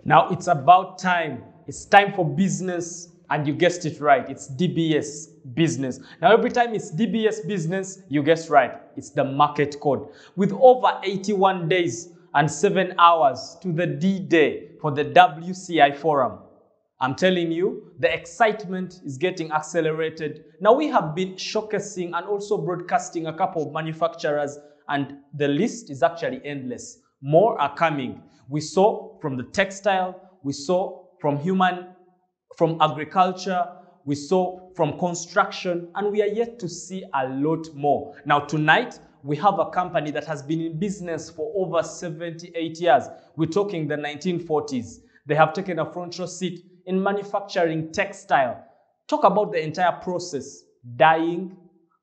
Now it's about time. It's time for business, and you guessed it right. It's DBS business. Now every time it's DBS business, you guessed right. It's the market code. With over 81 days and 7 hours to the D-Day for the WCI Forum, I'm telling you, the excitement is getting accelerated. Now we have been showcasing and also broadcasting a couple of manufacturers, and the list is actually endless. More are coming. We saw from the textile, we saw from agriculture, we saw from construction, and we are yet to see a lot more. Now tonight, we have a company that has been in business for over 78 years. We're talking the 1940s. They have taken a front row seat in manufacturing textile. Talk about the entire process: dyeing,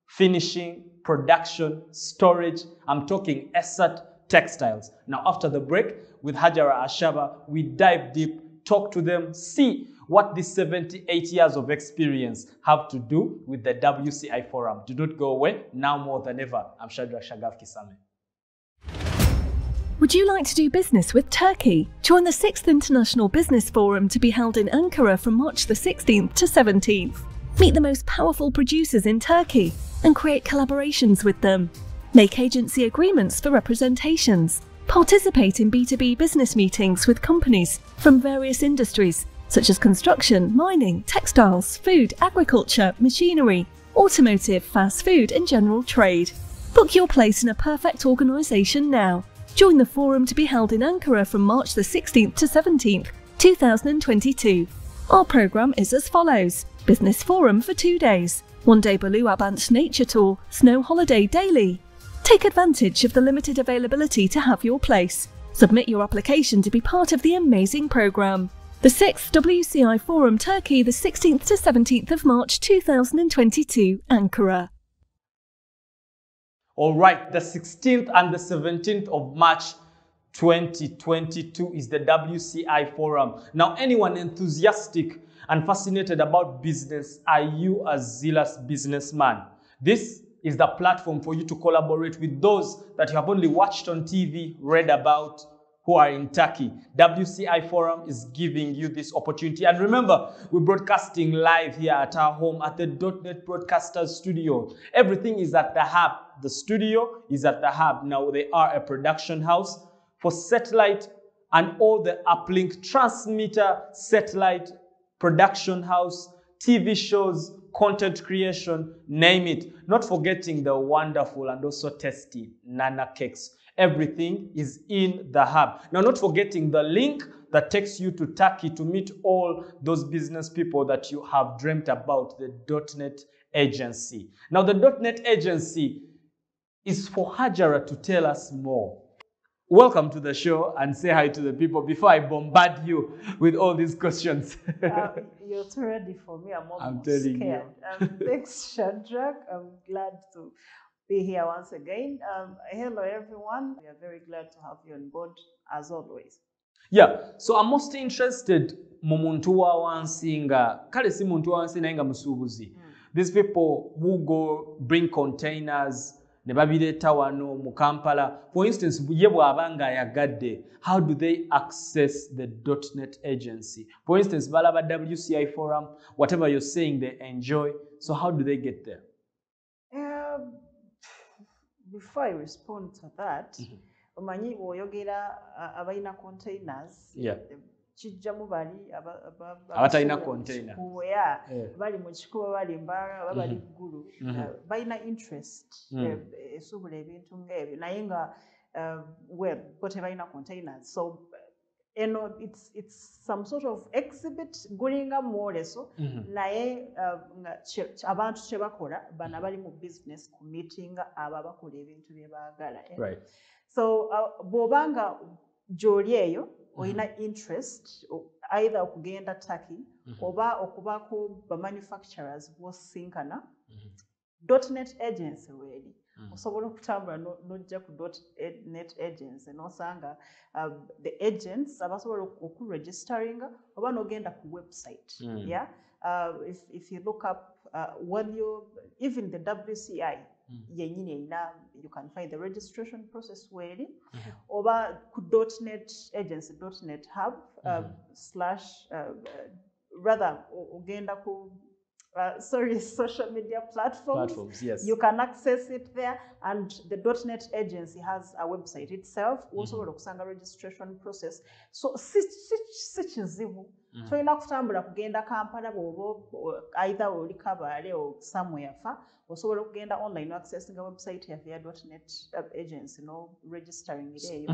finishing, production, storage. I'm talking Ersat Textiles. Now after the break with Hajara Ashaba, we dive deep, talk to them, see what these 78 years of experience have to do with the WCI Forum. Do not go away. Now more than ever, I'm Shadrach Shagaf Kisame. Would you like to do business with Turkey? Join the 6th International Business Forum to be held in Ankara from March the 16th to 17th. Meet the most powerful producers in Turkey and create collaborations with them. Make agency agreements for representations. Participate in B2B business meetings with companies from various industries such as construction, mining, textiles, food, agriculture, machinery, automotive, fast food and general trade. Book your place in a perfect organisation now. Join the forum to be held in Ankara from March the 16th to 17th, 2022. Our programme is as follows: Business Forum for 2 days, 1 day Bolu Abant Nature Tour, Snow Holiday daily. Take advantage of the limited availability to have your place. Submit your application to be part of the amazing programme. The 6th WCI Forum Turkey, the 16th to 17th of March 2022, Ankara. All right, the 16th and the 17th of March 2022 is the WCI Forum. Now, anyone enthusiastic and fascinated about business, are you a zealous businessman? This is the platform for you to collaborate with those that you have only watched on TV, read about, who are in Turkey. WCI Forum is giving you this opportunity. And remember, we're broadcasting live here at our home at the .NET Broadcasters Studio. Everything is at the hub. The studio is at the hub. Now, they are a production house for satellite and all the uplink transmitter, satellite, production house, TV shows, content creation, name it. Not forgetting the wonderful and also tasty Nana cakes. Everything is in the hub. Now, not forgetting the link that takes you to Turkey to meet all those business people that you have dreamt about, the .NET agency. Now, the .NET agency is for Hajara to tell us more. Welcome to the show and say hi to the people before I bombard you with all these questions. You're too ready for me. I'm almost telling scared. Thanks, Shadrach. I'm glad to be here once again. Hello, everyone. We are very glad to have you on board, as always. Yeah, so I'm most interested mumuntu wa wansinga kale si muntu wa wansi naye nga musubuzi. These people who go bring containers ne babireeta wano mu Kampala. For instance, ye bw'abanga ayagadde, how do they access the .NET agency? For instance, balaba WCI Forum, whatever you're saying they enjoy. So how do they get there? Before I respond to that, omanyi bw'oyogera abalina containers, kijjamu bali abatalina container, bali mu kikubo, bali Mbara, bali ggulu, balina interest esuubula ebintu ng'ebyo naye nga bo tebalina containers. So it's some sort of exhibit gulinga mwoleso naye abantu kye bakola bana bali mu business ku meeting aba bakola ebintu bye baagala. So bw'obanga gy'oli eyo olina interest either okugenda Turkey oba okubako ba manufacturers bw'osinkana, .NET agency weeri osobola okutambula n'ojja ku .NET agency n'osanga the agents abasobola okuregisteringa oba n'ogenda ku website. If you look up even the WCI you can find the registration process where over .net agency .net hub slash rather ogenda ku social media platforms. Yes. You can access it there, and the .net agency has a website itself. Also, the registration process. So, sichizibu. So, you kutambula kugenda Kampala either oli Kabale or somewhere far. Also, kugenda online accessing a website here via .net agency, registering it.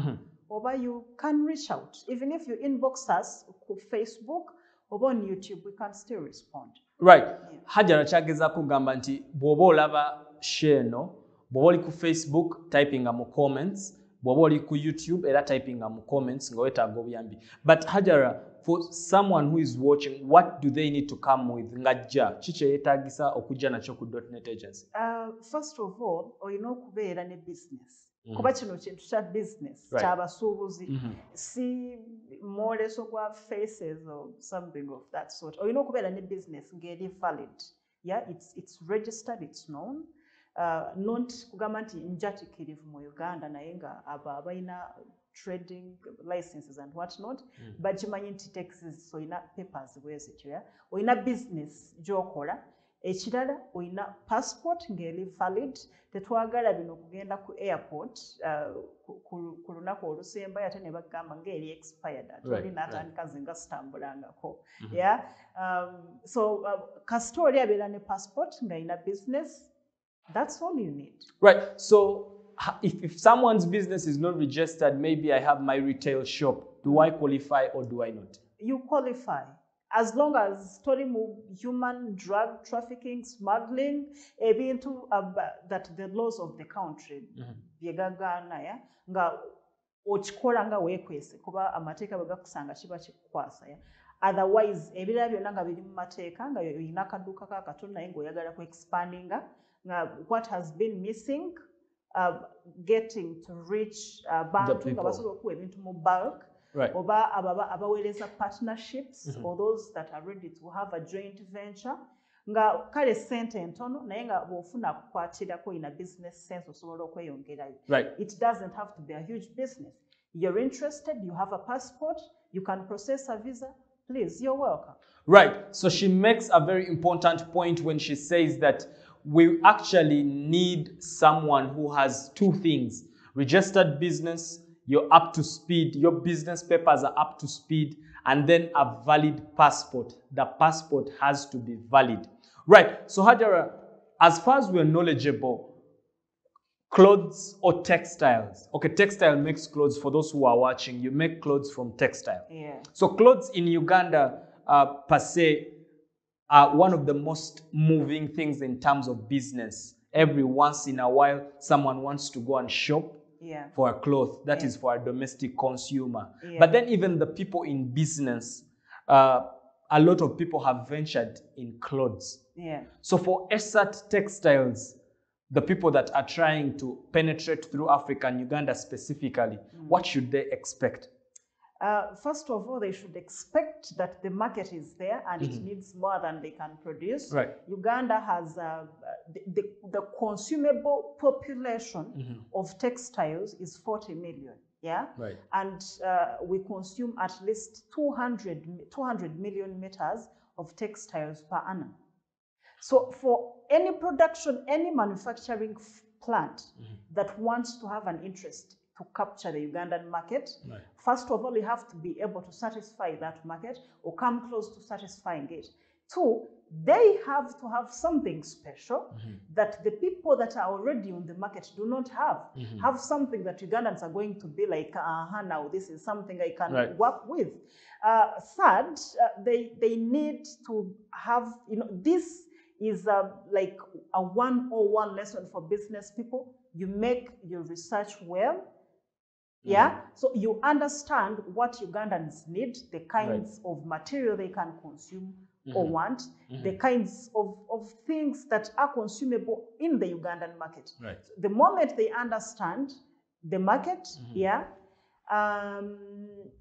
Or you can reach out, even if you inbox us on Facebook or on YouTube, we can still respond. Right. Hajara chageza kugamba nti bwoba olaba share no, bwoba oli ku Facebook typing mu comments, bwoba oli ku YouTube era typing mu comments nga wetaaga obuyambi. But Hajara, for someone who is watching, what do they need to come with ngajja chiche yetagisa okujja nakyo ku .net agency? First of all, olina okubeera ne business. Kuba kino kintu kya business ky'abasuubuzi si mwoleso gwa faces or something of that sort. Olina okubeera ne business ng'eri valid. Yeah, it's registered, it's known. Not kugamba nti njatikirivu mu Uganda naye nga abo abalina trading licenses and what not, but kimanyi nti taxes olina papers bwezityo. Yeah? Olina business gy'okola. Ekirala olina passport ng'eri valid. Tetwagala bino kugenda ku airport ku lunaku olusembayo ate ne bagamba ng'eri expired ate oli n'atandika zinga sitambulangako. Yeah? So kasita oli abeera ne passport ng'alina business, that's all you need. Right. So if someone's business is not registered, maybe I have my retail shop, do I qualify or do I not? You qualify. As long as story human drug trafficking, smuggling, ebintu that the laws of the country byegagana ya nga okikola nga wekwese kuba amateeka bagakusanga kiba kikukwasa ya. Otherwise ebirala byonna nga biri mu mateeka nga olina akaduuka ka katono naye ng'oyagala ku expandinga nga what has been missing getting to reach bantu nga basobola okuwa ebintu mu bulk. Right. Oba abaweereza partnerships or those that are ready to have a joint venture nga kale sente ntono naye nga bw'ofuna kukwatirako in a business sense osobola okweyongerayo. Right. It doesn't have to be a huge business. You're interested, you have a passport, you can process a visa, please, you're welcome. Right. So she makes a very important point when she says that we actually need someone who has two things: registered business, you're up to speed, your business papers are up to speed, and then a valid passport. The passport has to be valid. Right. So Hajara, as far as we're knowledgeable, clothes or textiles. Okay, Textile makes clothes. For those who are watching, you make clothes from Textile. Yeah. So clothes in Uganda, per se, are one of the most moving things in terms of business. Every once in a while, someone wants to go and shop for a cloth. That is for a domestic consumer. Yeah. But then even the people in business, a lot of people have ventured in clothes. Yeah. So for Ersat Textiles, the people that are trying to penetrate through Africa and Uganda specifically, what should they expect? First of all, they should expect that the market is there and it needs more than they can produce. Right. Uganda has the consumable population of textiles is 40 million. Yeah. Right. And we consume at least 200 million meters of textiles per annum. So for any production, any manufacturing plant that wants to have an interest to capture the Ugandan market, first of all, you have to be able to satisfy that market or come close to satisfying it. Two, they have to have something special that the people that are already on the market do not have. Have something that Ugandans are going to be like, now this is something I can work with. Third, they need to have, this is like a 101 lesson for business people. You make your research well. Yeah, so you understand what Ugandans need, the kinds of material they can consume or want, the kinds of things that are consumable in the Ugandan market. Right. The moment they understand the market,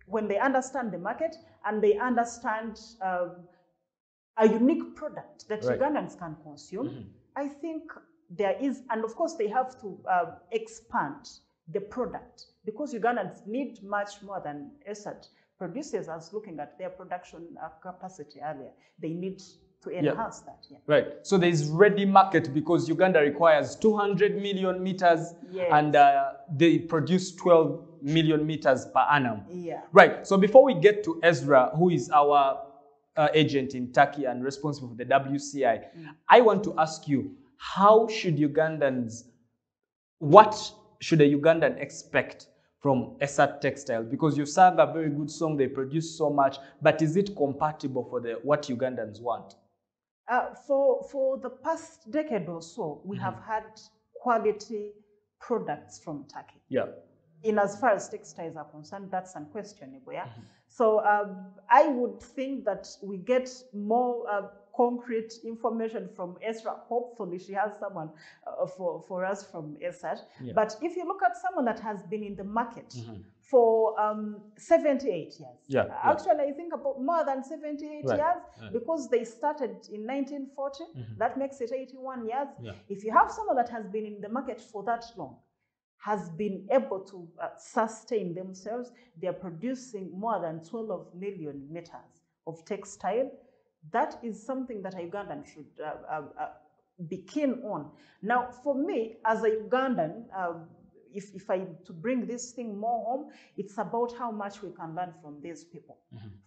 when they understand the market and they understand a unique product that Ugandans can consume, I think there is, and of course they have to expand the product, because Ugandans need much more than Ersat produces. As looking at their production capacity earlier, they need to enhance that. Yeah. Right. So there is ready market, because Uganda requires 200 million meters, yes. and they produce 12 million meters per annum. Yeah. Right. So before we get to Ezra, who is our agent in Turkey and responsible for the WCI, I want to ask you, how should Ugandans, what should a Ugandan expect from Essa Textile? Because you sang a very good song, they produce so much, but is it compatible for what Ugandans want? For the past decade or so, we have had quality products from Turkey. Yeah. In as far as textiles are concerned, that's unquestionable. Yeah. So I would think that we get more concrete information from Ezra. Hopefully, she has someone for us from Ersat. Yeah. But if you look at someone that has been in the market for 78 years, actually, I think about more than 78 years, because they started in 1940, that makes it 81 years. Yeah. If you have someone that has been in the market for that long, has been able to sustain themselves, they are producing more than 12 million meters of textile. That is something that a Ugandan should be keen on. Now, for me, as a Ugandan, if I to bring this thing more home, it's about how much we can learn from these people.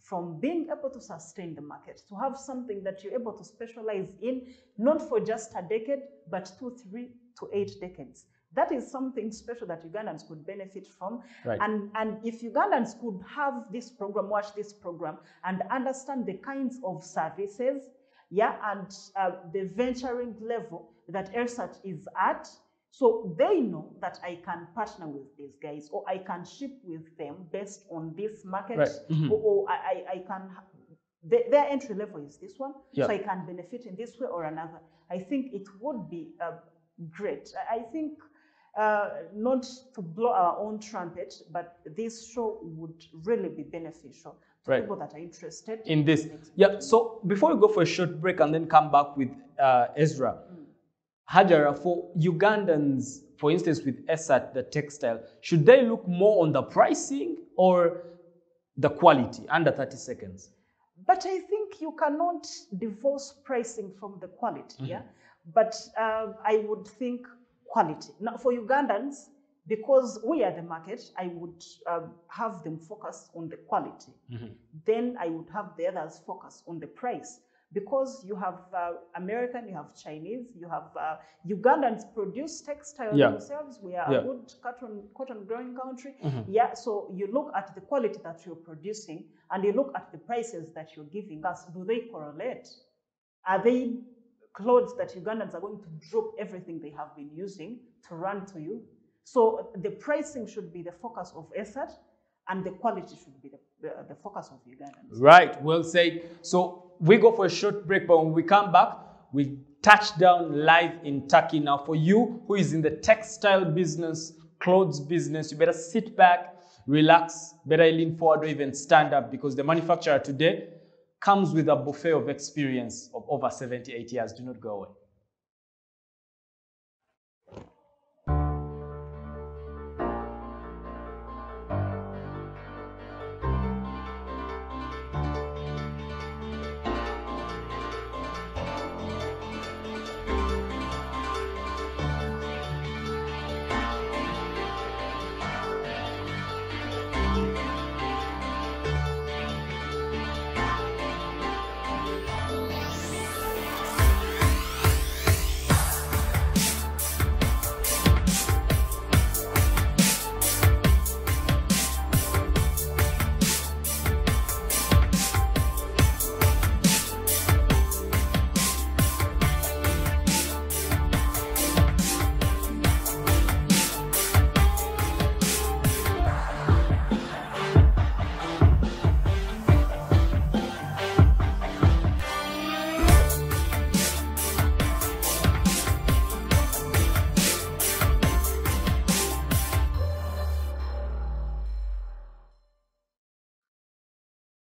From being able to sustain the market, to have something that you're able to specialize in, not for just a decade, but 2, 3 to 8 decades. That is something special that Ugandans could benefit from. Right. And if Ugandans could have this program, watch this program, and understand the kinds of services, and the venturing level that Ersat is at, so they know that I can partner with these guys, or I can ship with them based on this market, or I can, their entry level is this one, so I can benefit in this way or another. I think it would be great. I think not to blow our own trumpet, but this show would really be beneficial to people that are interested in this. Yeah, so before we go for a short break and then come back with Ezra, Hajara, for Ugandans, for instance, with Essa, the textile, should they look more on the pricing or the quality? Under 30 seconds. But I think you cannot divorce pricing from the quality, But I would think quality. Now, for Ugandans, because we are the market, I would have them focus on the quality. Then I would have the others focus on the price. Because you have American, you have Chinese, you have Ugandans produce textiles themselves. We are a good cotton growing country. So you look at the quality that you're producing, and you look at the prices that you're giving us. Do they correlate? Are they clothes that Ugandans are going to drop everything they have been using to run to you? So the pricing should be the focus of Ersat, and the quality should be the focus of Ugandans. Right, well said. So we go for a short break, but when we come back, we touch down live in Turkey. Now, for you who is in the textile business, clothes business, you better sit back, relax, better lean forward or even stand up, because the manufacturer today comes with a buffet of experience of over 78 years. Do not go away.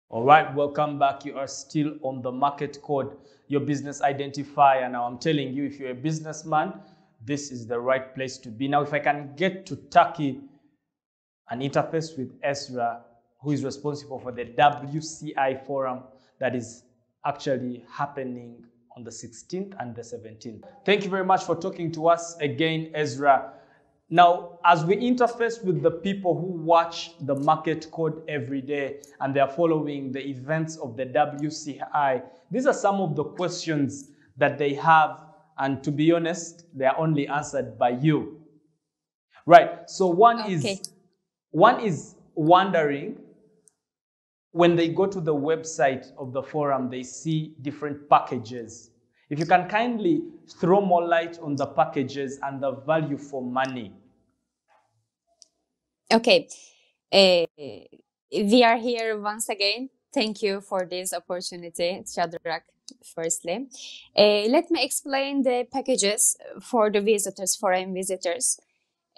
All right, welcome back. You are still on the market code, your business identifier. Now, I'm telling you, if you're a businessman, this is the right place to be. Now, if I can get to Turkey and interface with Ezra, who is responsible for the WCI forum that is actually happening on the 16th and the 17th. Thank you very much for talking to us again, Ezra. Now, as we interface with the people who watch the market code every day and they are following the events of the WCI, these are some of the questions that they have, and to be honest, they are only answered by you. Right, so one is wondering, when they go to the website of the forum, they see different packages. If you can kindly throw more light on the packages and the value for money. Okay, we are here once again. Thank you for this opportunity, Shadrach, firstly. Let me explain the packages for the visitors, foreign visitors.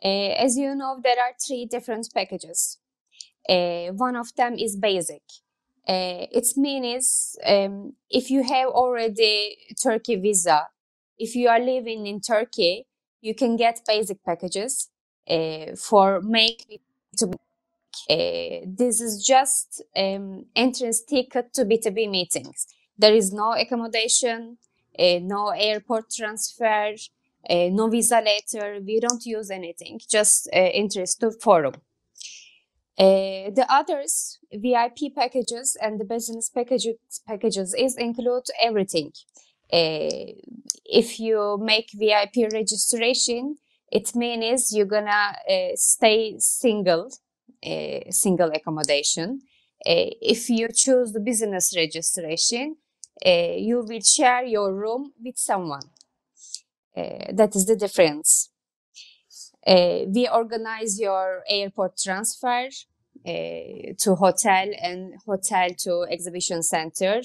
As you know, there are 3 different packages. One of them is basic. Its means if you have already Turkey visa, if you are living in Turkey, you can get basic packages for make this is just entrance ticket to B2B meetings. There is no accommodation, no airport transfer, no visa letter. We don't use anything, just entrance to forum. The others, VIP packages and the business packages is include everything. If you make VIP registration, it means you're gonna stay single accommodation. If you choose the business registration, you will share your room with someone. That is the difference. We organize your airport transfer to hotel and hotel to exhibition center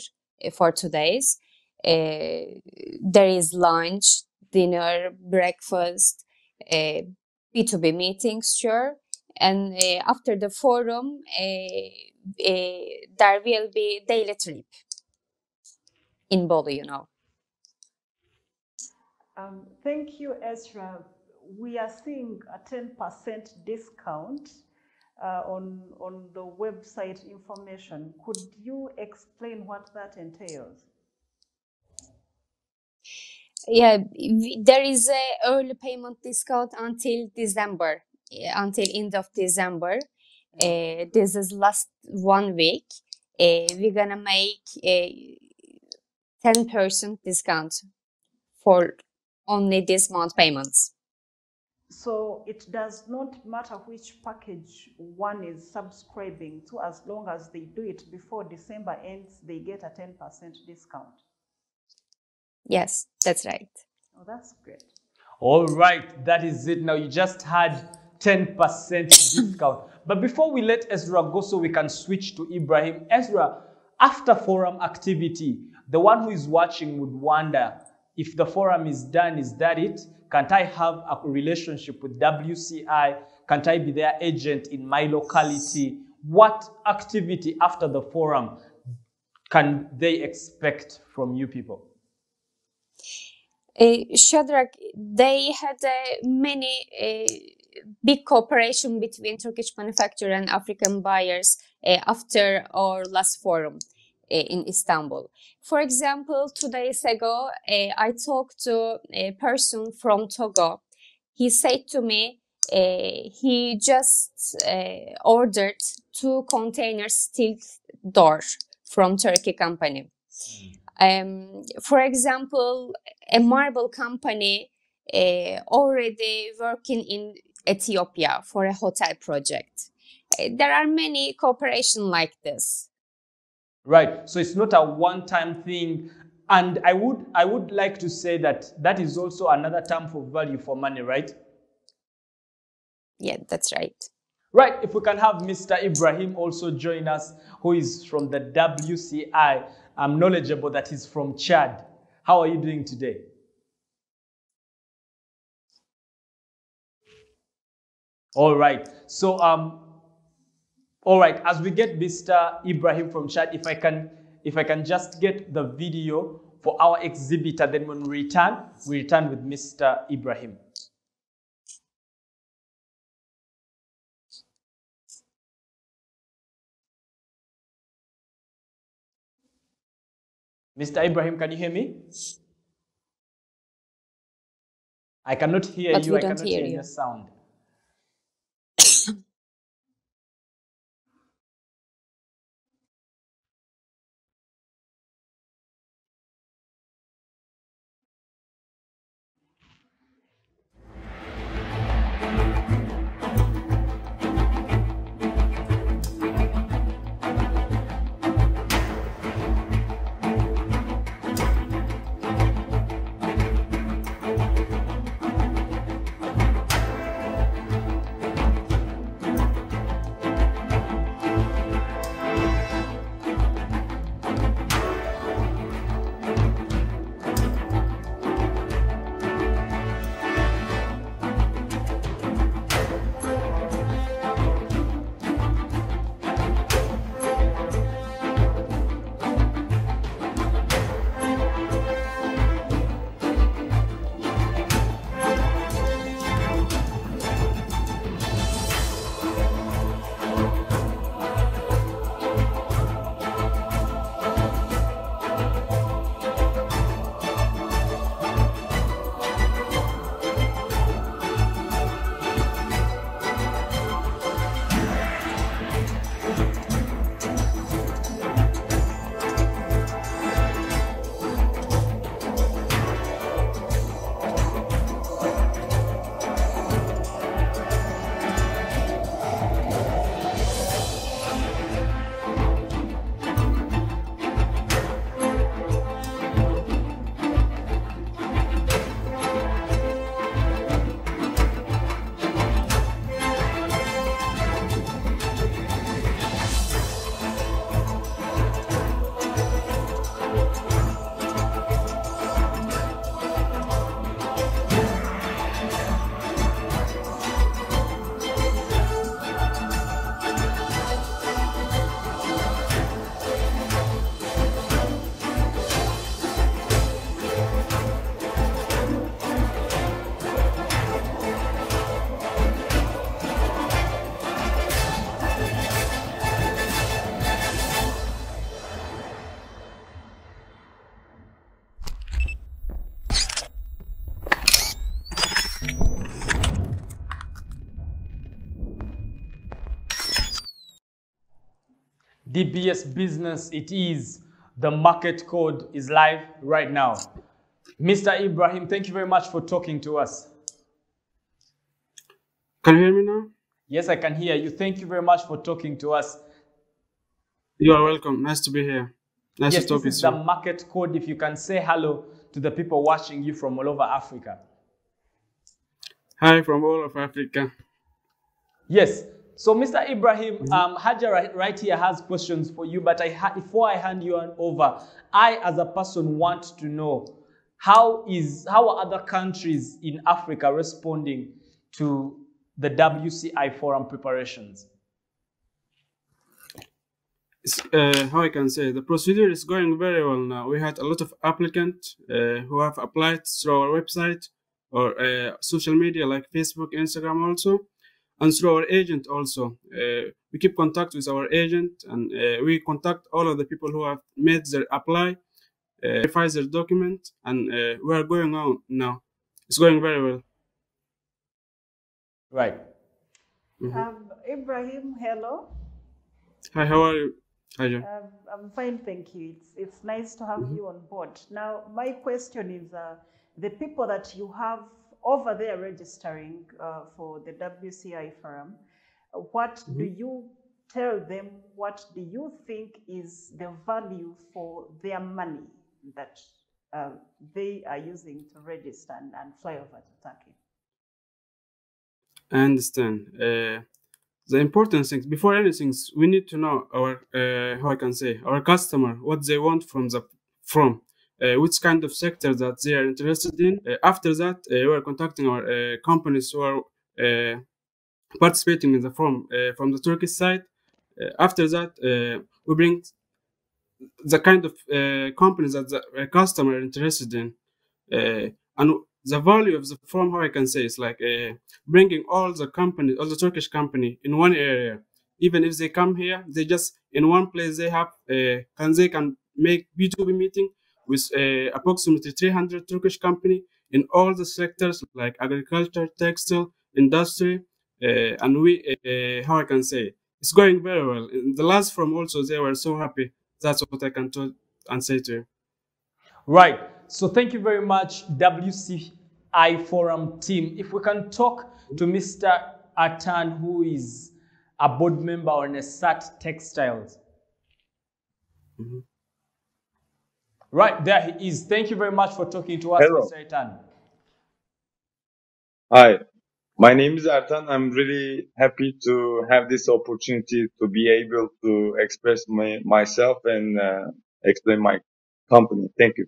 for 2 days. There is lunch, dinner, breakfast, B2B meetings, sure. And after the forum, there will be daily trip in Bolu, you know. Thank you, Ezra. We are seeing a 10% discount on the website information. Could you explain what that entails? Yeah, there is a early payment discount until December, until end of December. This is last 1 week. We're gonna make a 10% discount for only this month payments. So it does not matter which package one is subscribing to, as long as they do it before December ends, they get a 10% discount. Yes, that's right. Oh, that's great. All right, that is it. Now you just had 10% discount. But before we let Ezra go so we can switch to Ibrahim, Ezra, after forum activity, the one who is watching would wonder, if the forum is done, is that it? Can't I have a relationship with WCI? Can't I be their agent in my locality? What activity after the forum can they expect from you people? Shadrach, they had many big cooperation between Turkish manufacturer and African buyers after our last forum in Istanbul. For example, 2 days ago, I talked to a person from Togo. He said to me, he just ordered 2 containers steel door from Turkey company. For example, a marble company already working in Ethiopia for a hotel project. There are many cooperation like this. Right, so it's not a one-time thing, and I would like to say that that is also another term for value for money, right? Yeah, that's right. Right, if we can have Mr. Ibrahim also join us, who is from the WCI. I'm knowledgeable that he's from Chad. How are you doing today? All right, so all right, as we get Mr. Ibrahim from Chad, if I can just get the video for our exhibitor, then when we return with Mr. Ibrahim. Mr. Ibrahim, can you hear me? I cannot hear But you. we I don't cannot hear hear you. your sound. DBS Business, it is. The market code is live right now. Mr. Ibrahim, thank you very much for talking to us. Can you hear me now? Yes, I can hear you. Thank you very much for talking to us. You are welcome. Nice to be here. Nice Yes, to talk this is with the you. market code. If you can say hello to the people watching you from all over Africa. Hi from all of Africa. Yes. So, Mr. Ibrahim, Hajar right here has questions for you, but before I hand you over, I, as a person, want to know how are other countries in Africa responding to the WCI forum preparations? How I can say, the procedure is going very well now. We had a lot of applicants who have applied through our website or social media like Facebook, Instagram also, and through our agent also. We keep contact with our agent, and we contact all of the people who have made their apply, verify their document, and we are going on now. It's going very well. Right. Ibrahim, hello. Hi, how are you? Hi, John. I'm fine, thank you. It's nice to have you on board. Now, my question is, the people that you have over there registering for the WCI forum, what do you tell them? What do you think is the value for their money that they are using to register and fly over to Turkey? I understand. The important things before anything, we need to know our how I can say our customer, what they want from which kind of sector that they are interested in. After that, we are contacting our companies who are participating in the forum from the Turkish side. After that, we bring the kind of companies that the customer is interested in, and the value of the forum, how I can say, is like bringing all the companies, all the Turkish company in one area. Even if they come here, they just in one place they have they can make B2B meeting with approximately 300 Turkish companies in all the sectors like agriculture, textile, industry, and how I can say, it's going very well. In the last forum also, they were so happy. That's what I can tell and say to you. Right. So thank you very much, WCI Forum team. If we can talk to Mr. Atan, who is a board member on Ersat Textiles. Mm-hmm. Right, there he is. Thank you very much for talking to us, Hello. Mr. Atan. Hi, my name is Ertan. I'm really happy to have this opportunity to be able to express myself and explain my company. Thank you.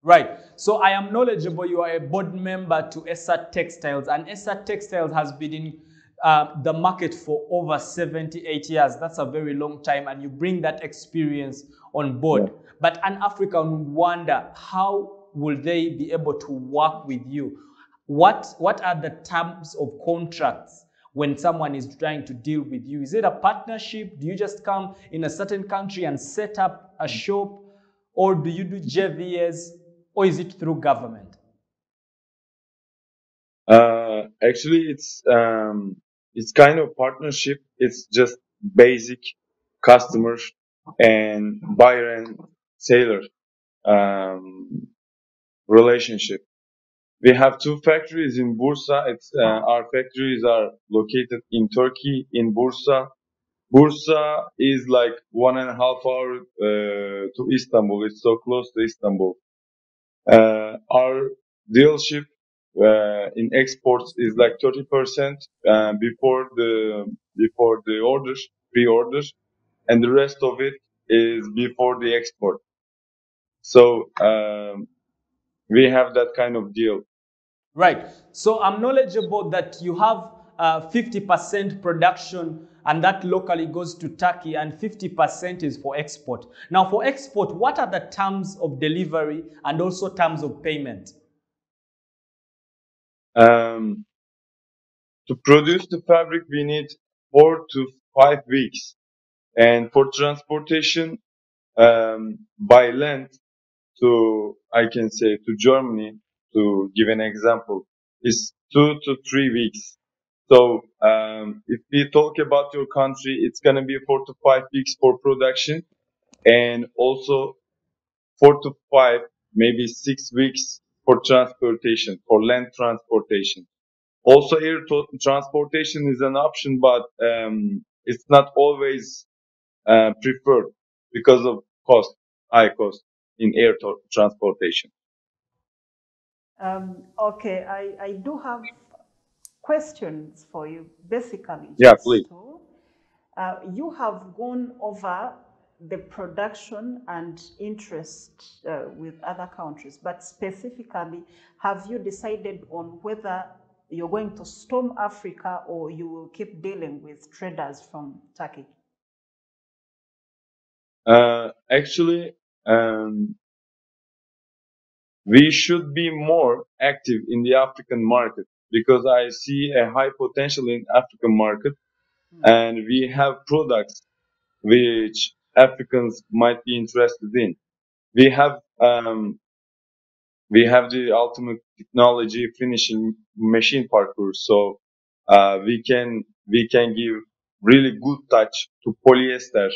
Right. So I am knowledgeable. You are a board member to Essa Textiles, and Essa Textiles has been in the market for over 78 years. That's a very long time, and you bring that experience on board. Yeah. But an African would wonder, how will they be able to work with you? What are the terms of contracts when someone is trying to deal with you? Is it a partnership? Do you just come in a certain country and set up a shop? Or do you do JVs? Or is it through government? Actually, it's kind of partnership. It's just basic customer and buyer and seller relationship. We have two factories in Bursa. Our factories are located in Turkey, in Bursa. Bursa is like 1.5 hour to Istanbul. It's so close to Istanbul. Our dealership in exports is like 30% before the orders, pre-orders, and the rest of it is before the export. So we have that kind of deal. Right. So I'm knowledgeable that you have 50% production, and that locally goes to Turkey, and 50% is for export. Now, for export, what are the terms of delivery and also terms of payment? To produce the fabric, we need 4 to 5 weeks, and for transportation by land I can say to Germany, to give an example, is 2 to 3 weeks. So if we talk about your country, it's gonna be 4 to 5 weeks for production, and also 4 to 5, maybe 6 weeks for transportation, for land transportation. Also, air transportation is an option, but it's not always preferred because of high cost in air transportation. Okay, I do have questions for you, basically. Yeah, please. You have gone over the production and interest with other countries, but specifically, have you decided on whether you're going to storm Africa or you will keep dealing with traders from Turkey? Actually, we should be more active in the African market because I see a high potential in African market, and we have products which Africans might be interested in. We have the ultimate technology finishing machine parkour, so we can give really good touch to polyester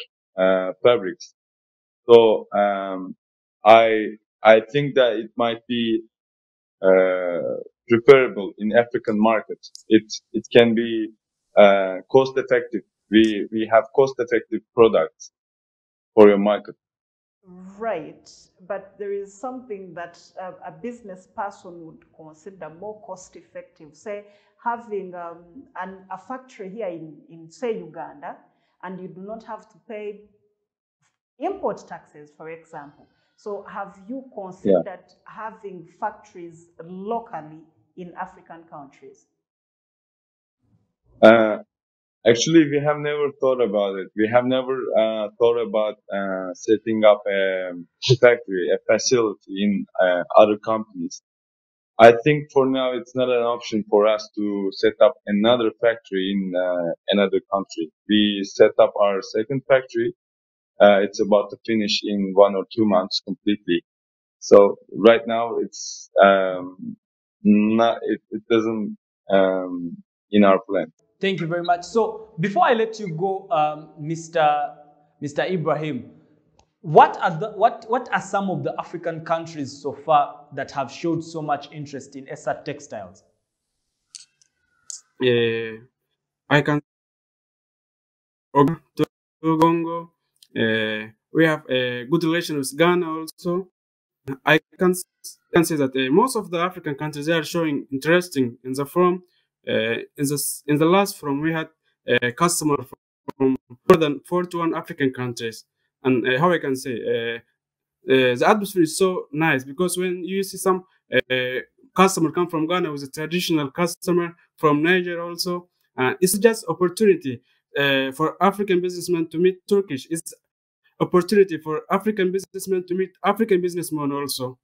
fabrics. So I think that it might be preferable in African markets. It can be cost effective. We have cost effective products for your market. Right, but there is something that a business person would consider more cost effective. Say, having a factory here in, say, Uganda, and you do not have to pay import taxes, for example. So have you considered having factories locally in African countries? Actually, we have never thought about it. We have never thought about setting up a factory, a facility in other companies. I think for now it's not an option for us to set up another factory in another country. We set up our second factory. It's about to finish in 1 or 2 months completely. So right now it's not it doesn't in our plan. Thank you very much. So before I let you go, Mr. Ibrahim, what are some of the African countries so far that have showed so much interest in Essa textiles? I can to Congo. We have a good relation with Ghana also. I can say that most of the African countries, they are showing interesting in the forum. In the last forum, we had a customer from more than 41 African countries, and how I can say the atmosphere is so nice, because when you see some customer come from Ghana with a traditional customer from Niger also, it's just opportunity for African businessmen to meet Turkish. It's opportunity for African businessmen to meet African businessmen also.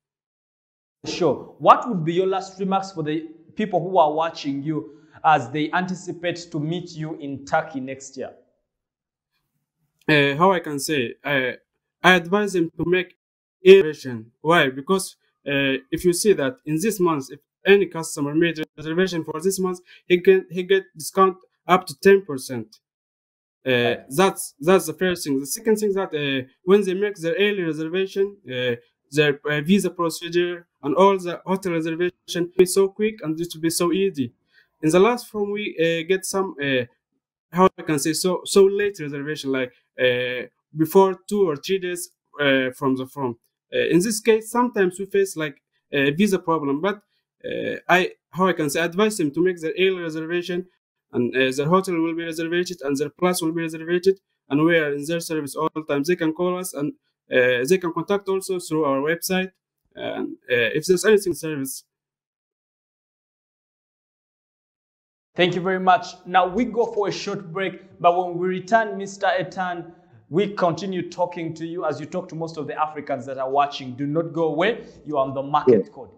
Sure. What would be your last remarks for the people who are watching you as they anticipate to meet you in Turkey next year? How I can say, I advise them to make reservation. Why? Because if you see that in this month, if any customer made a reservation for this month, he get discount up to 10%. That's the first thing. The second thing that when they make their early reservation, their visa procedure and all the hotel reservation be so quick and it will be so easy. In the last form, we get some how I can say so late reservation, like before 2 or 3 days from the form. In this case, sometimes we face like a visa problem, but I advise them to make their early reservation, and their hotel will be reserved and their class will be reserved, and we are in their service all the time. They can call us, and they can contact also through our website, and if there's anything service. Thank you very much. Now we go for a short break, but when we return, Mr. Etan, we continue talking to you as you talk to most of the Africans that are watching. Do not go away. You are on the Market Code.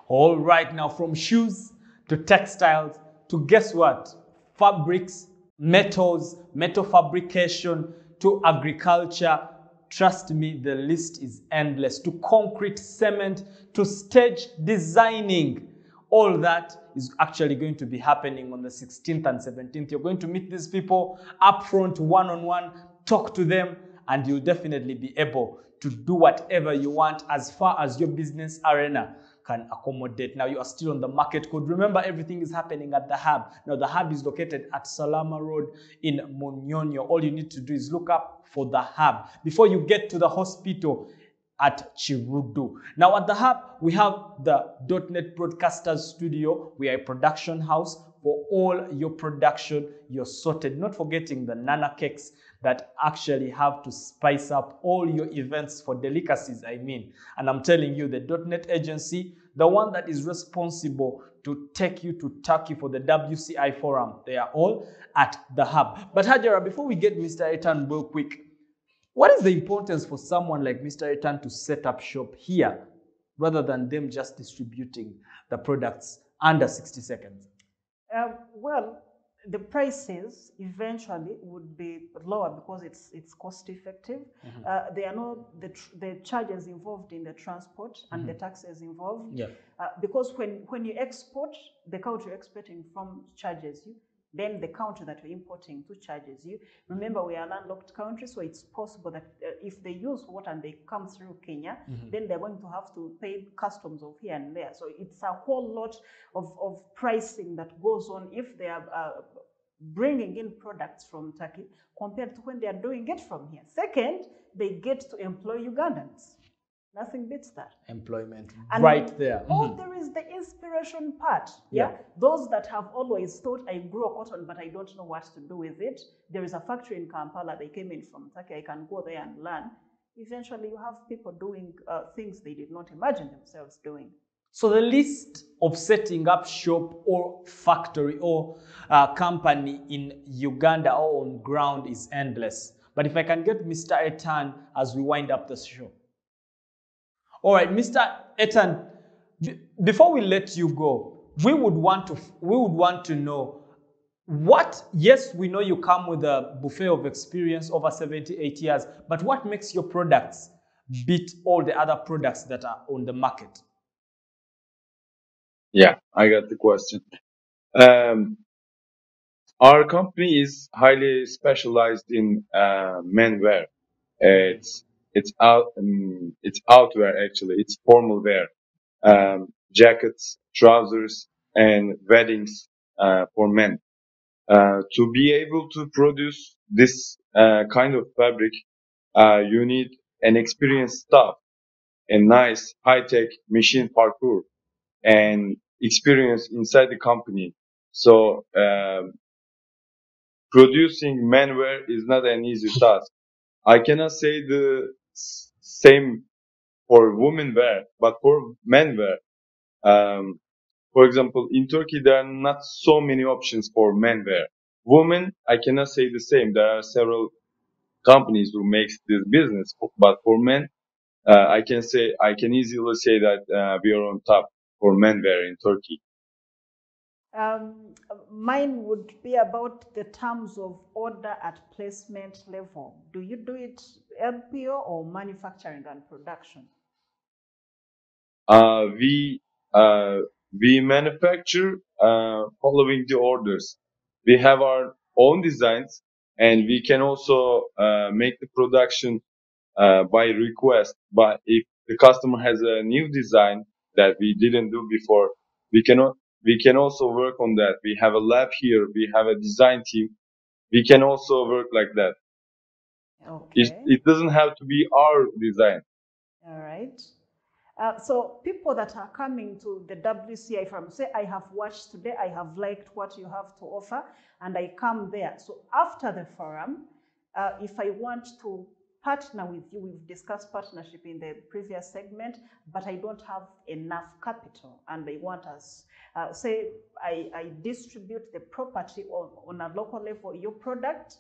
All right, now from shoes to textiles to guess what? Fabrics, metals, metal fabrication to agriculture. Trust me, the list is endless. To concrete, cement, to stage designing. All that is actually going to be happening on the 16th and 17th. You're going to meet these people up front, one-on-one, talk to them, and you'll definitely be able to do whatever you want as far as your business arena can accommodate. Now you are still on the Market Code. Remember, everything is happening at the hub. Now the hub is located at Salama Road in Munyonyo. All you need to do is look up for the hub before you get to the hospital at Chirudu. Now at the hub, we have the .NET Broadcasters Studio. We are a production house for all your production. You're sorted. Not forgetting the Nana cakes that actually have to spice up all your events for delicacies, I mean. And I'm telling you, the .NET agency, the one that is responsible to take you to Turkey for the WCI forum, they are all at the hub. But Hajara, before we get Mr. Etan real quick, what is the importance for someone like Mr. Etan to set up shop here rather than them just distributing the products under 60 seconds? Well, the prices eventually would be lower because it's cost effective. There are no the charges involved in the transport and the taxes involved. Yeah. Because when you export, the country you're exporting from charges you. Then the country that you're importing to charges you. Remember, we are a landlocked country, so it's possible that if they use water and they come through Kenya, then they're going to have to pay customs of here and there. So it's a whole lot of pricing that goes on if they are bringing in products from Turkey compared to when they are doing it from here. Second, they get to employ Ugandans. Nothing beats that. Employment And right there. there is the inspiration part. Yeah? Those that have always thought, I grew a cotton, but I don't know what to do with it. There is a factory in Kampala. They came in from Turkey. I can go there and learn. Eventually, you have people doing things they did not imagine themselves doing. So the list of setting up shop or factory or company in Uganda or on ground is endless. But if I can get Mr. Etan as we wind up the show. All right, Mr. Etan, before we let you go, we would want to know what, yes, we know you come with a buffet of experience over 78 years, but what makes your products beat all the other products that are on the market? Yeah, I got the question. Our company is highly specialized in men wear. It's outwear actually. It's formal wear, jackets, trousers, and weddings for men. To be able to produce this kind of fabric, you need an experienced staff, a nice high-tech machine parkour, and experience inside the company. So producing menwear is not an easy task. I cannot say the same for women wear, but for men wear. For example, in Turkey, there are not so many options for men wear. Women, I cannot say the same. There are several companies who makes this business, but for men, I can easily say that we are on top for men wear in Turkey. Mine would be about the terms of order at placement level. Do you do it LPO or manufacturing and production? We manufacture following the orders. We have our own designs, and we can also make the production by request. But if the customer has a new design that we didn't do before, we can also work on that. We have a lab here. We have a design team. We can also work like that. Okay. It doesn't have to be our design. All right. So people that are coming to the WCI forum, say I have watched today, I have liked what you have to offer, and I come there. So after the forum, if I want to partner with you, we've discussed partnership in the previous segment, but I don't have enough capital, and I want us, say I distribute the property on a local level, your product,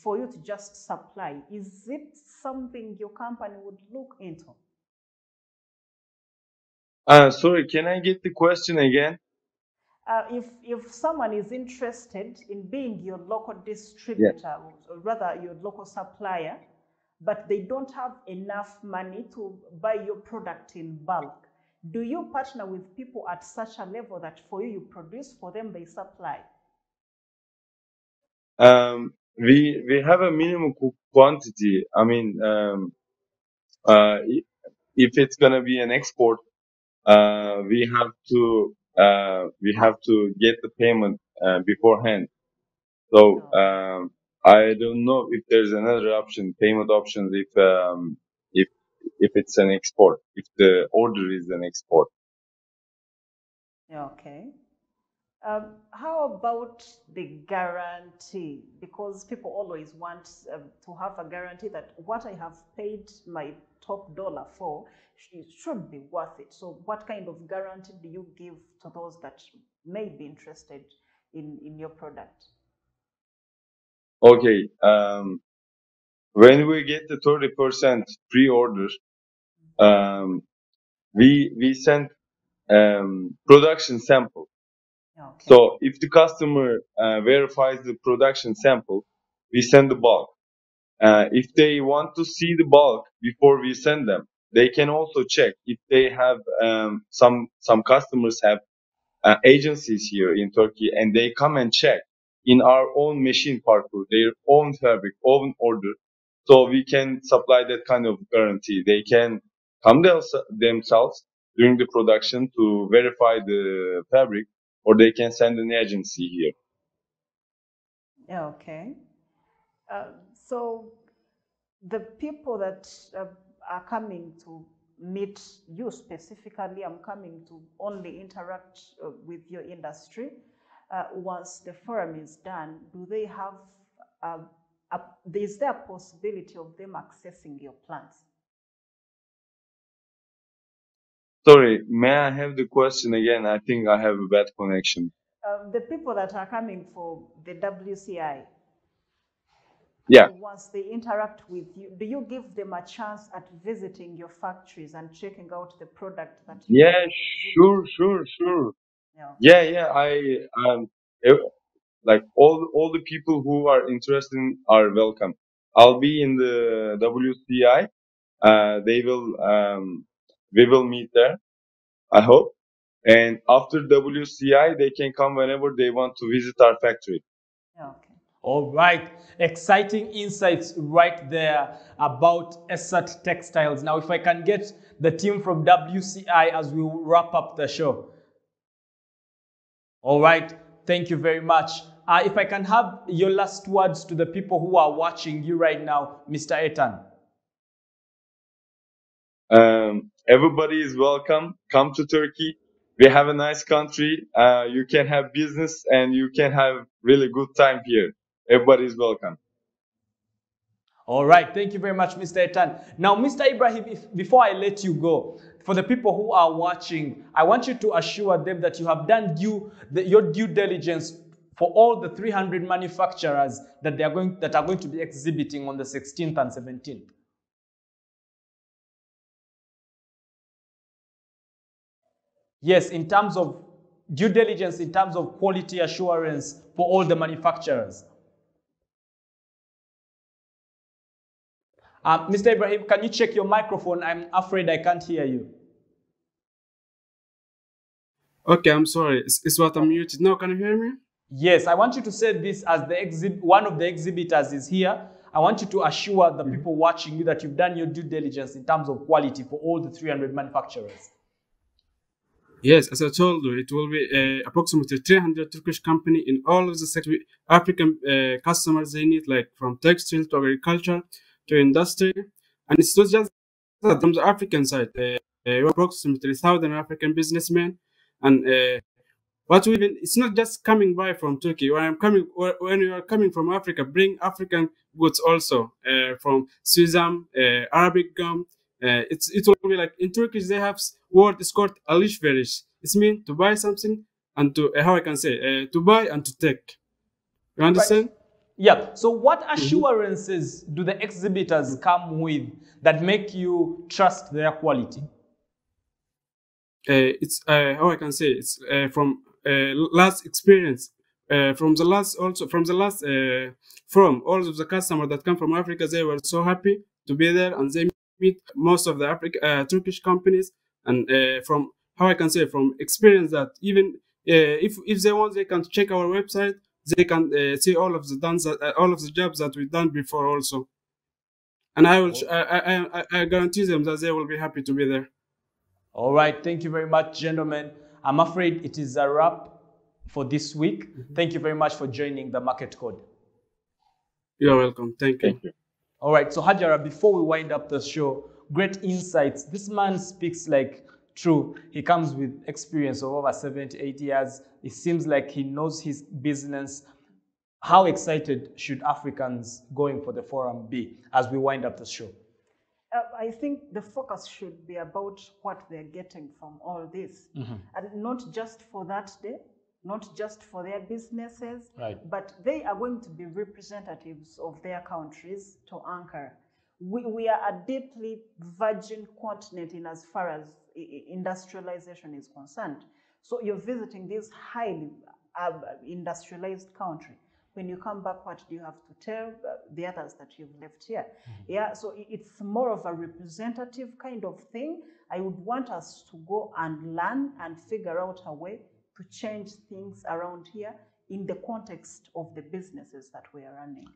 for you to just supply. Is it something your company would look into? Sorry, can I get the question again? If someone is interested in being your local distributor, or rather your local supplier, but they don't have enough money to buy your product in bulk, do you partner with people at such a level that for you produce, for them they supply? We have a minimum quantity. I mean, if it's gonna be an export, we have to get the payment beforehand. So I don't know if there's another option, payment options, if it's an export, if the order is an export. Okay. How about the guarantee? Because people always want to have a guarantee that what I have paid my top dollar for should be worth it. So what kind of guarantee do you give to those that may be interested in your product? Okay. When we get the 30% pre-order, we send production sample. Okay. So if the customer verifies the production sample, we send the bulk. If they want to see the bulk before we send them, they can also check if they have some customers have agencies here in Turkey, and they come and check in our own machine parkour, their own fabric, own order. So we can supply that kind of guarantee. They can come themselves during the production to verify the fabric, or they can send an agency here. Okay. So the people that are coming to meet you specifically, I'm coming to only interact with your industry. Once the forum is done, do they have, is there a possibility of them accessing your plants? Sorry, may I have the question again? I think I have a bad connection. The people that are coming for the WCI, Yeah. once they interact with you, do you give them a chance at visiting your factories and checking out the product that you Yeah, exhibit? sure. Yeah. Yeah. Eh, like all the people who are interested are welcome. I'll be in the WCI. They will we will meet there, I hope. And after WCI, they can come whenever they want to visit our factory. Okay. All right, exciting insights right there about Ersat Textiles. Now, if I can get the team from WCI as we wrap up the show. All right, thank you very much. If I can have your last words to the people who are watching you right now, Mr. Ethan. Everybody is welcome. Come to Turkey. We have a nice country. You can have business and you can have really good time here. Everybody is welcome. All right, thank you very much, Mr. Etan. Now, Mr. Ibrahim, before I let you go, for the people who are watching, I want you to assure them that you have done your due diligence for all the 300 manufacturers that are going to be exhibiting on the 16th and 17th. Yes, in terms of due diligence, in terms of quality assurance for all the manufacturers. Mr. Ibrahim, can you check your microphone? I'm afraid I can't hear you. Okay, I'm sorry. It's what I'm muted. Now, can you hear me? Yes, I want you to say this as one of the exhibitors is here. I want you to assure the people watching you that you've done your due diligence in terms of quality for all the 300 manufacturers. Yes, as I told you, it will be approximately 300 Turkish company in all of the sector. African customers they need, like from textile to agriculture to industry, and it's not just that from the African side. Approximately 1,000 African businessmen, and what we even it's not just coming by from Turkey. When you are coming from Africa, bring African goods also from Suzam, Arabic gum. It will be like in Turkish they have word is called alışveriş. It's mean to buy something and to how I can say to buy and to take. You understand? Right. Yeah. So what assurances do the exhibitors come with that make you trust their quality? It's how I can say it's from last experience. From the last from all of the customers that come from Africa, they were so happy to be there, and they meet most of the Turkish companies. And from how I can say from experience that even if they want, they can check our website. They can see all of the jobs that we've done before also. And I guarantee them that they will be happy to be there. All right. Thank you very much, gentlemen. I'm afraid it is a wrap for this week. Thank you very much for joining the Market Code. You're welcome. Thank you. All right. So Hajara, before we wind up the show, great insights. This man speaks like true. He comes with experience of over 70, 80 years. It seems like he knows his business. How excited should Africans going for the forum be as we wind up the show? I think the focus should be about what they're getting from all this. And not just for that day, not just for their businesses, right, but they are going to be representatives of their countries to Ankara. We are a deeply virgin continent in as far as industrialization is concerned. So you're visiting this highly industrialized country. When you come back, what do you have to tell the others that you've left here? Yeah, so it's more of a representative kind of thing. I would want us to go and learn and figure out a way to change things around here in the context of the businesses that we are running.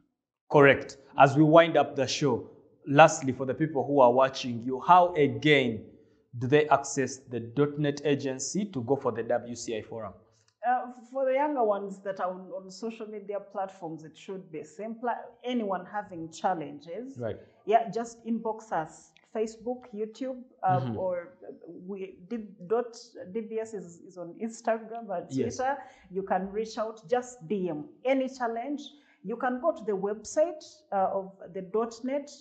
Correct. As we wind up the show, lastly, for the people who are watching you, how again do they access the .NET agency to go for the WCI forum? For the younger ones that are on social media platforms, it should be simpler. Anyone having challenges, right? Yeah, just inbox us. Facebook, YouTube, or DBS is on Instagram and Twitter. Yes. You can reach out, just DM any challenge. You can go to the website of the .NET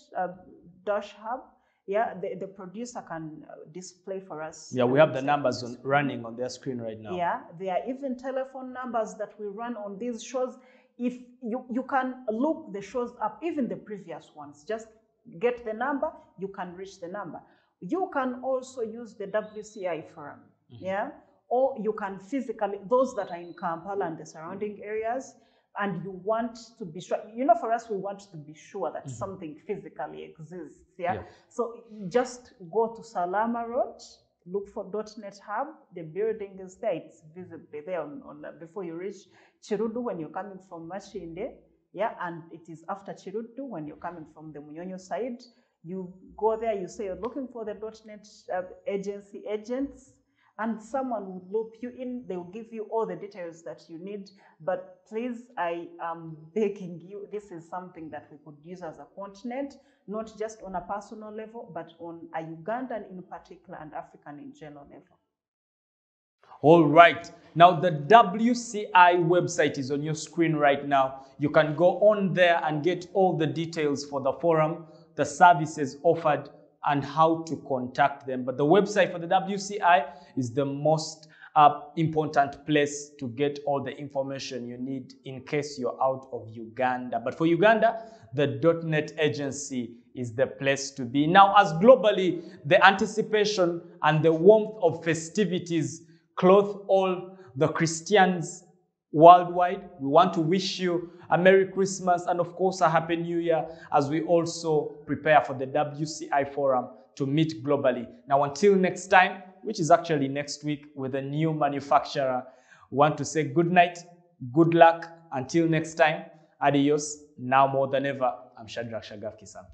-hub. Yeah, the producer can display for us. Yeah, we have the numbers running on their screen right now. Yeah, there are even telephone numbers that we run on these shows. If you can look the shows up, even the previous ones, just get the number, you can reach the number. You can also use the WCI forum, yeah? Or you can physically, those that are in Kampala and the surrounding areas, and you want to be sure, for us, we want to be sure that something physically exists, yeah? So just go to Salama Road, look for .NET Hub, the building is there, it's visible there before you reach Chirudu when you're coming from Machinde, yeah, and it is after Chirudu when you're coming from the Munyonyo side. You go there, you say you're looking for the .NET agency agents, and someone will loop you in. They will give you all the details that you need. But please, I am begging you, this is something that we could use as a continent, not just on a personal level, but on a Ugandan in particular and African in general level. All right. Now, the WCI website is on your screen right now. You can go on there and get all the details for the forum, the services offered, and how to contact them. But the website for the WCI is the most important place to get all the information you need in case you're out of Uganda. But for Uganda, the .NET agency is the place to be. Now, as globally, the anticipation and the warmth of festivities clothe all the Christians worldwide, we want to wish you a Merry Christmas and, of course, a Happy New Year as we also prepare for the WCI Forum to meet globally. Now, until next time, which is actually next week with a new manufacturer, we want to say good night, good luck. Until next time, adios. Now more than ever, I'm Shadrach Shagaf Kisam.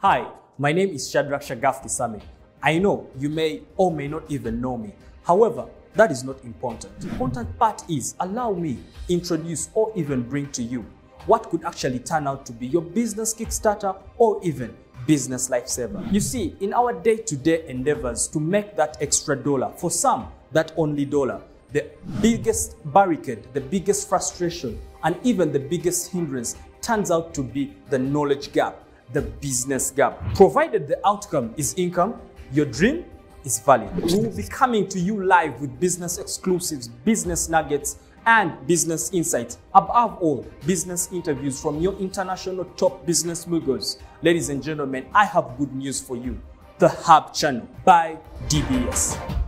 Hi, my name is Shadrach Shagaf Kisame. I know you may or may not even know me. However, that is not important. The important part is allow me introduce or even bring to you what could actually turn out to be your business kickstarter or even business lifesaver. You see, in our day-to-day endeavors to make that extra dollar, for some, that only dollar, the biggest barricade, the biggest frustration, and even the biggest hindrance turns out to be the knowledge gap, the business gap. Provided the outcome is income, your dream is valid. We will be coming to you live with business exclusives, business nuggets, and business insights. Above all, business interviews from your international top business moguls. Ladies and gentlemen, I have good news for you. The Hub Channel by DBS.